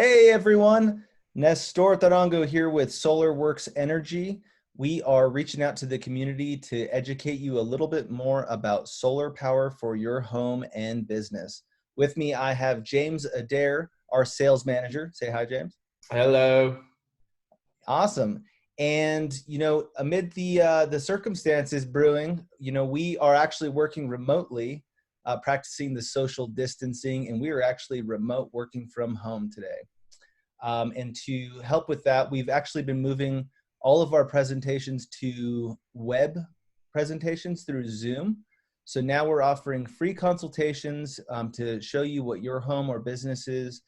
Hey everyone, Nestor here with SolarWorks Energy. We are reaching out to the community to educate you a little bit more about solar power for your home and business. With me, I have James Adair, our sales manager. Say hi, James. Hello. Awesome. And amid the circumstances brewing, we are actually working remotely, practicing the social distancing, and we are actually remote working from home today. And to help with that, we've actually been moving all of our presentations to web presentations through Zoom. So now we're offering free consultations to show you what your home or business's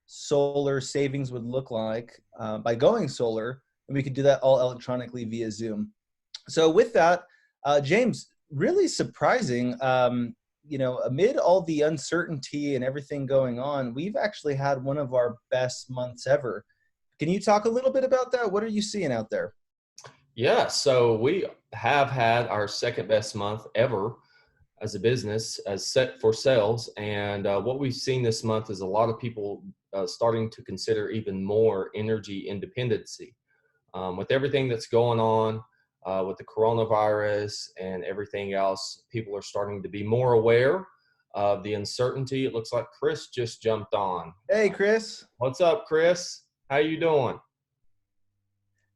solar savings would look like by going solar. And we could do that all electronically via Zoom. So with that, James, really surprising, amid all the uncertainty and everything going on, we've actually had one of our best months ever. Can you talk a little bit about that? What are you seeing out there? Yeah, so we have had our second best month ever as a business as set for sales. And what we've seen this month is a lot of people starting to consider even more energy independency. With everything that's going on with the coronavirus and everything else, people are starting to be more aware of the uncertainty. It looks like Chris just jumped on. Hey, Chris. What's up, Chris? How you doing?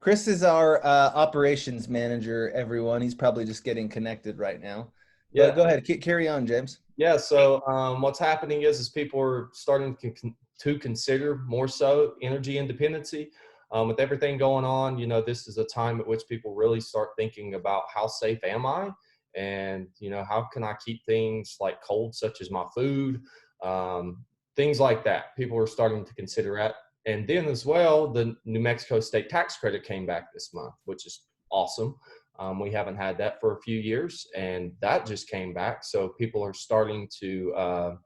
Chris is our operations manager, everyone. He's probably just getting connected right now. But Yeah, go ahead, carry on, James. Yeah, so what's happening is people are starting to consider more so energy independency. With everything going on, this is a time at which people really start thinking about how safe am I? And, how can I keep things like cold, such as my food, things like that. People are starting to consider that. And then as well, the New Mexico state tax credit came back this month, which is awesome. We haven't had that for a few years, and that just came back. So people are starting to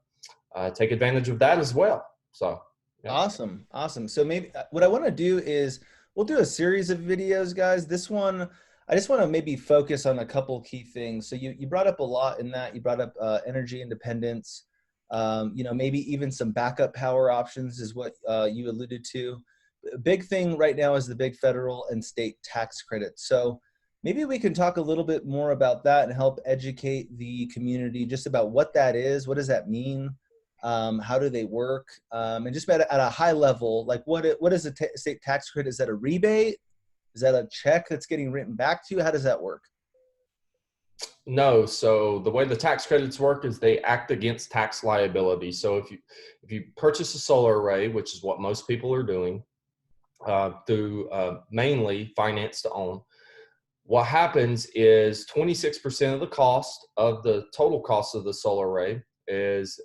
take advantage of that as well. So, yeah. Awesome. Awesome. So maybe what I want to do is we'll do a series of videos, guys. This one, I just want to maybe focus on a couple key things. So you brought up a lot in that. You brought up energy independence, maybe even some backup power options is what you alluded to. A big thing right now is the big federal and state tax credits. So maybe we can talk a little bit more about that and help educate the community just about what that is. What does that mean? How do they work? And just at a high level, like what is a state tax credit? Is that a rebate? Is that a check that's getting written back to you? How does that work? No, so the way the tax credits work is they act against tax liability. So if you purchase a solar array, which is what most people are doing through mainly finance to own, what happens is 26% of the cost of the total cost of the solar array is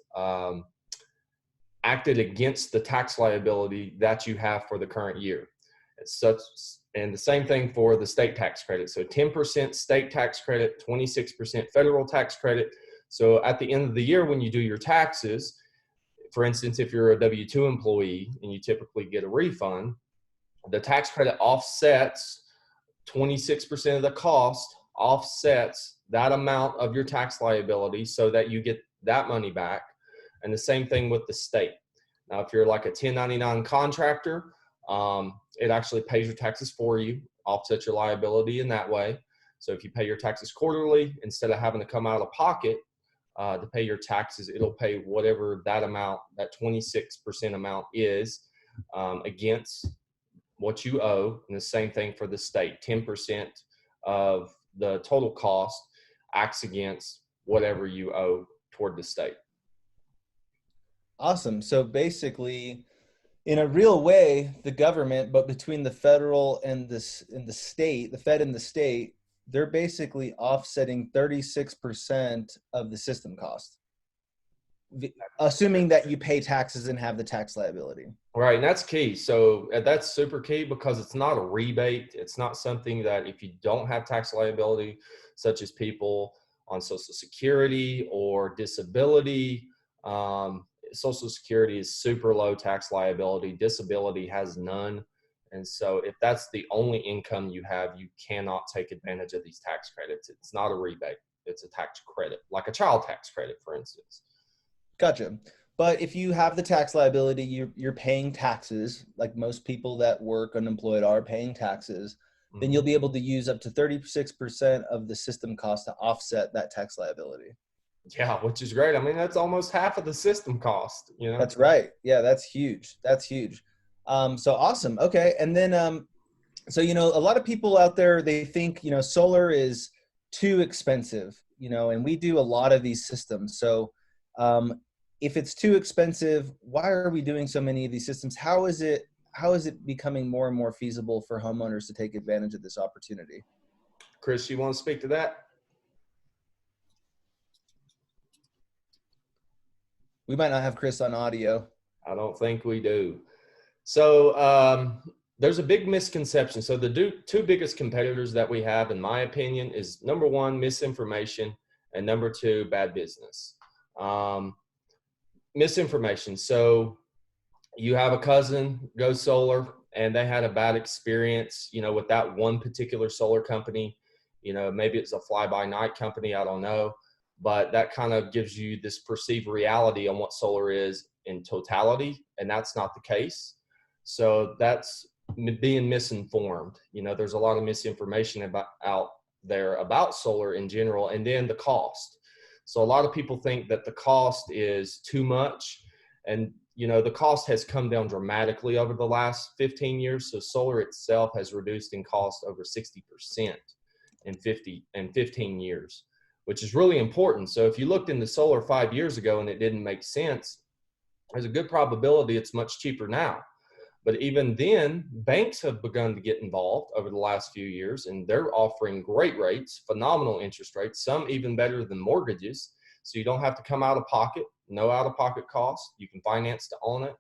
acted against the tax liability that you have for the current year. It's such, and the same thing for the state tax credit. So 10% state tax credit, 26% federal tax credit. So at the end of the year, when you do your taxes, for instance, if you're a W-2 employee and you typically get a refund, the tax credit offsets 26% of the cost, offsets that amount of your tax liability so that you get that money back. And the same thing with the state. Now, if you're like a 1099 contractor, it actually pays your taxes for you, offsets your liability in that way. So if you pay your taxes quarterly, instead of having to come out of pocket to pay your taxes, it'll pay whatever that amount, that 26% amount is against what you owe. And the same thing for the state, 10% of the total cost acts against whatever you owe toward the state. Awesome. So basically, in a real way, the government, but between the federal and the state, the Fed and the state, they're basically offsetting 36% of the system cost, assuming that you pay taxes and have the tax liability. Right, and that's key. So that's super key because it's not a rebate. It's not something that if you don't have tax liability, such as people on Social Security or disability, Social Security is super low tax liability. Disability has none. And so if that's the only income you have, you cannot take advantage of these tax credits. It's not a rebate. It's a tax credit, like a child tax credit, for instance. Gotcha. But if you have the tax liability, you're paying taxes, like most people that work unemployed are paying taxes, then Mhm. you'll be able to use up to 36% of the system cost to offset that tax liability. Yeah, which is great. I mean, that's almost half of the system cost, you know? That's right. Yeah, that's huge. That's huge. So awesome. Okay. And then so a lot of people out there, they think solar is too expensive, and we do a lot of these systems. So if it's too expensive, why are we doing so many of these systems? How is it becoming more and more feasible for homeowners to take advantage of this opportunity? Chris, you want to speak to that? We might not have Chris on audio. I don't think we do. So there's a big misconception. So the two biggest competitors that we have, in my opinion, is number one, misinformation, and number two, bad business. Um, Misinformation. So you have a cousin go solar and they had a bad experience, with that one particular solar company. Maybe it's a fly by night company, I don't know, but that kind of gives you this perceived reality on what solar is in totality, and that's not the case. So that's being misinformed. There's a lot of misinformation out there about solar in general, and then the cost. So a lot of people think that the cost is too much, and the cost has come down dramatically over the last 15 years. So solar itself has reduced in cost over 60% in 15 years, which is really important. So if you looked into solar 5 years ago and it didn't make sense, there's a good probability it's much cheaper now. But even then, banks have begun to get involved over the last few years, and they're offering great rates, phenomenal interest rates, some even better than mortgages. So you don't have to come out of pocket, no out of pocket cost. You can finance to own it.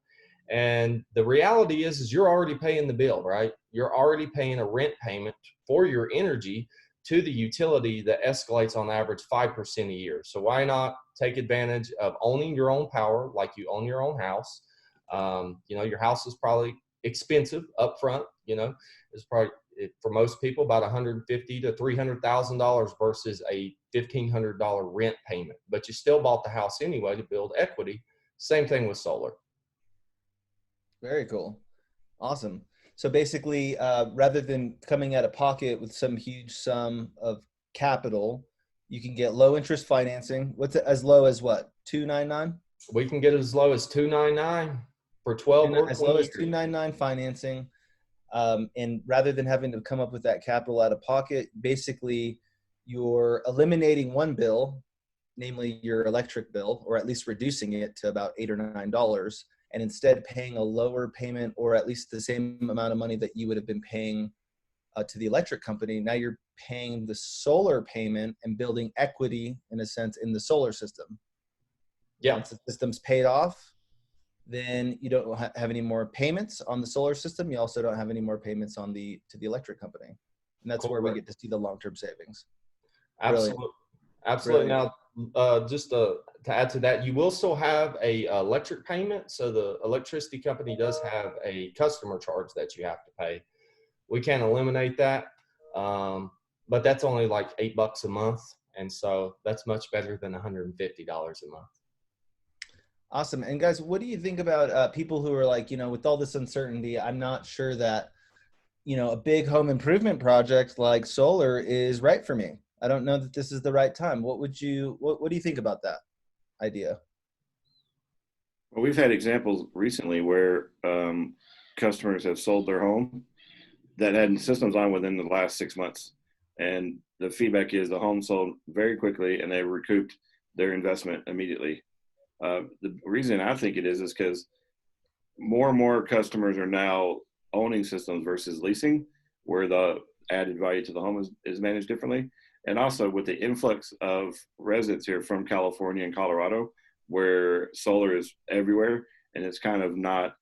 And the reality is you're already paying the bill, right? You're already paying a rent payment for your energy to the utility that escalates on average 5% a year. So why not take advantage of owning your own power like you own your own house? Your house is probably expensive up front. It's probably for most people about $150,000 to $300,000 versus a $1,500 rent payment. But you still bought the house anyway to build equity. Same thing with solar. Very cool. Awesome. So basically, rather than coming out of pocket with some huge sum of capital, you can get low interest financing. What's it, as low as what? 299? We can get as low as 299 for 12 or As 20 low as years. 299 financing. And rather than having to come up with that capital out of pocket, basically you're eliminating one bill, namely your electric bill, or at least reducing it to about $8 or $9, and instead paying a lower payment, or at least the same amount of money that you would have been paying to the electric company. Now you're paying the solar payment and building equity, in a sense, in the solar system. Yeah, Once the system's paid off, then you don't have any more payments on the solar system. You also don't have any more payments to the electric company. And that's where we correct. get to see the long-term savings. Brilliant. Absolutely. Absolutely. Brilliant. Now, just to add to that, you will still have a electric payment. So the electricity company does have a customer charge that you have to pay. We can't eliminate that, but that's only like $8 a month, and so that's much better than $150 a month. Awesome. And guys, what do you think about people who are like, with all this uncertainty, I'm not sure that, a big home improvement project like solar is right for me. I don't know that this is the right time. What do you think about that idea? Well, we've had examples recently where customers have sold their home that had systems on within the last 6 months. And the feedback is the home sold very quickly and they recouped their investment immediately. The reason I think it is because more and more customers are now owning systems versus leasing, where the added value to the home is managed differently. And also with the influx of residents here from California and Colorado, where solar is everywhere, and it's kind of not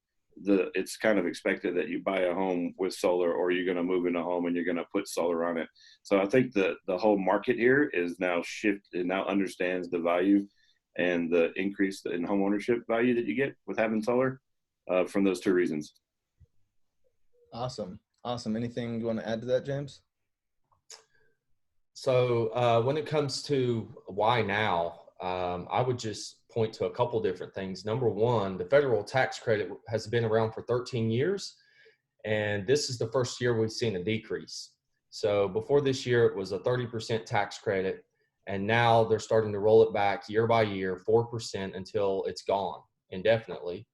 it's kind of expected that you buy a home with solar, or you're going to move in a home and you're going to put solar on it. So I think the whole market here is now shifted, and now understands the value and the increase in home ownership value that you get with having solar, from those two reasons. Awesome. Awesome. Anything you want to add to that, James? So when it comes to why now, I would just point to a couple different things. Number one, the federal tax credit has been around for 13 years, and this is the first year we've seen a decrease. So before this year, it was a 30% tax credit, and now they're starting to roll it back year by year, 4% until it's gone indefinitely.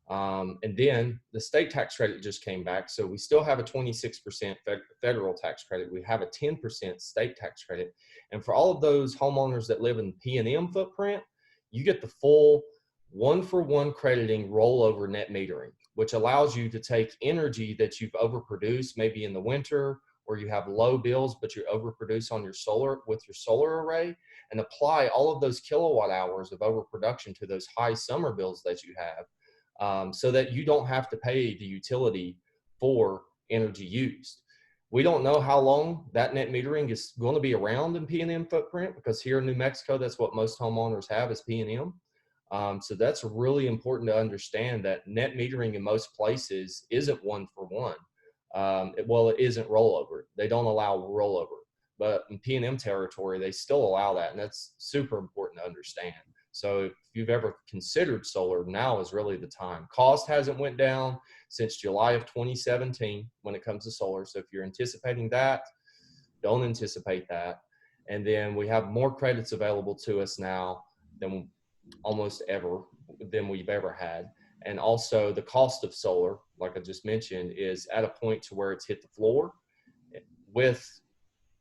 And then the state tax credit just came back. So we still have a 26% federal tax credit. We have a 10% state tax credit. And for all of those homeowners that live in P&M footprint, you get the full one-for-one crediting rollover net metering, which allows you to take energy that you've overproduced maybe in the winter, or you have low bills, but you overproduce on your solar with your solar array, and apply all of those kilowatt hours of overproduction to those high summer bills that you have, so that you don't have to pay the utility for energy used. We don't know how long that net metering is going to be around in P&M footprint, because here in New Mexico, that's what most homeowners have is P&M. So that's really important to understand, that net metering in most places isn't one for one. It isn't rollover. They don't allow rollover, but in P&M territory, they still allow that. And that's super important to understand. So if you've ever considered solar, now is really the time. Cost hasn't went down since July of 2017 when it comes to solar. So if you're anticipating that, don't anticipate that. And then we have more credits available to us now than almost ever than we've ever had. And also the cost of solar, like I just mentioned, is at a point to where it's hit the floor with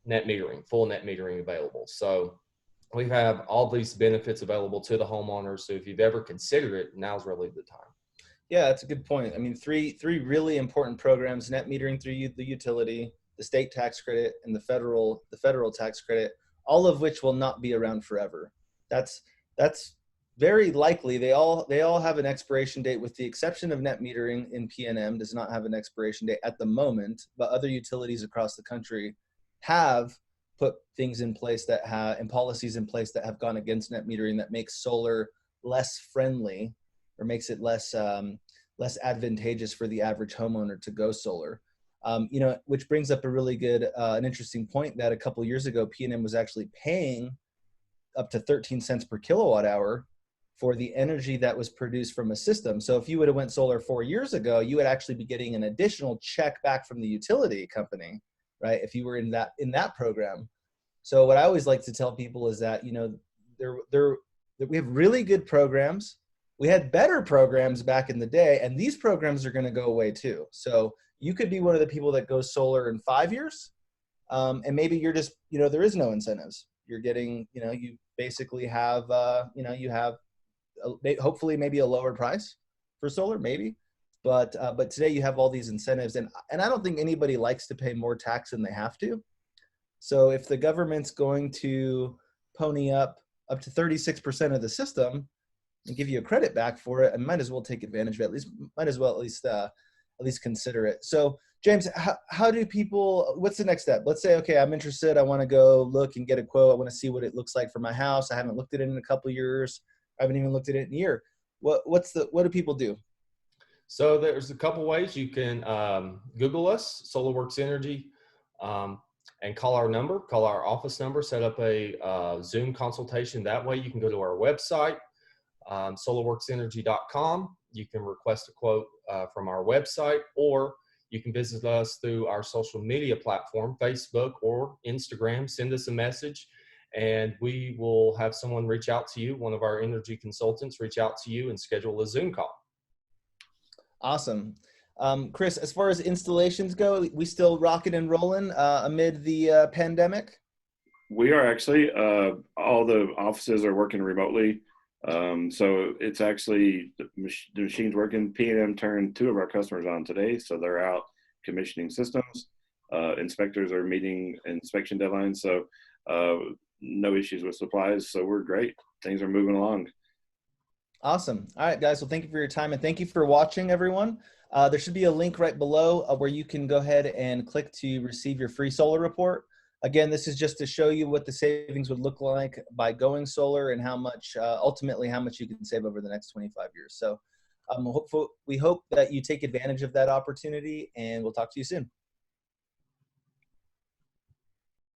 net metering, full net metering available. So we have all these benefits available to the homeowners. So if you've ever considered it, now's really the time. Yeah, that's a good point. I mean, three really important programs: net metering through the utility, the state tax credit, and the federal tax credit, all of which will not be around forever. That's very likely. They all have an expiration date, with the exception of net metering in PNM does not have an expiration date at the moment, but other utilities across the country have put things in place that and policies in place that have gone against net metering, that makes solar less friendly, or makes it less advantageous for the average homeowner to go solar. Which brings up a really good, an interesting point, that a couple of years ago, PNM was actually paying up to 13 cents per kilowatt hour for the energy that was produced from a system. So if you would have went solar 4 years ago, you would actually be getting an additional check back from the utility company, right? If you were in that program. So what I always like to tell people is that, we have really good programs. We had better programs back in the day, and these programs are going to go away too. So you could be one of the people that goes solar in 5 years, and maybe you're just, there is no incentives. You're getting, you basically have, you have hopefully maybe a lower price for solar, maybe, but today you have all these incentives, and I don't think anybody likes to pay more tax than they have to. So if the government's going to pony up to 36% of the system and give you a credit back for it, I might as well take advantage of it. At least consider it. So James, how do people, what's the next step? Let's say, okay, I'm interested. I want to go look and get a quote. I want to see what it looks like for my house. I haven't looked at it in a couple of years. I haven't even looked at it in a year. What do people do? So there's a couple ways. You can Google us, SolarWorks Energy, and call our office number, set up a Zoom consultation. That way you can go to our website, solarworksenergy.com. You can request a quote from our website, or you can visit us through our social media platform, Facebook or Instagram. Send us a message, and we will have someone reach out to you. One of our energy consultants reach out to you and schedule a Zoom call. Awesome. Chris, as far as installations go, we still rocking and rolling amid the pandemic? We are actually, all the offices are working remotely. So it's actually, the machine's working. P&M turned 2 of our customers on today, so they're out commissioning systems. Inspectors are meeting inspection deadlines, so no issues with supplies, so we're great. Things are moving along. Awesome. All right, guys. Well, thank you for your time, and thank you for watching, everyone. There should be a link right below where you can go ahead and click to receive your free solar report. Again, this is just to show you what the savings would look like by going solar, and how much, ultimately, how much you can save over the next 25 years. So we hope that you take advantage of that opportunity, and we'll talk to you soon.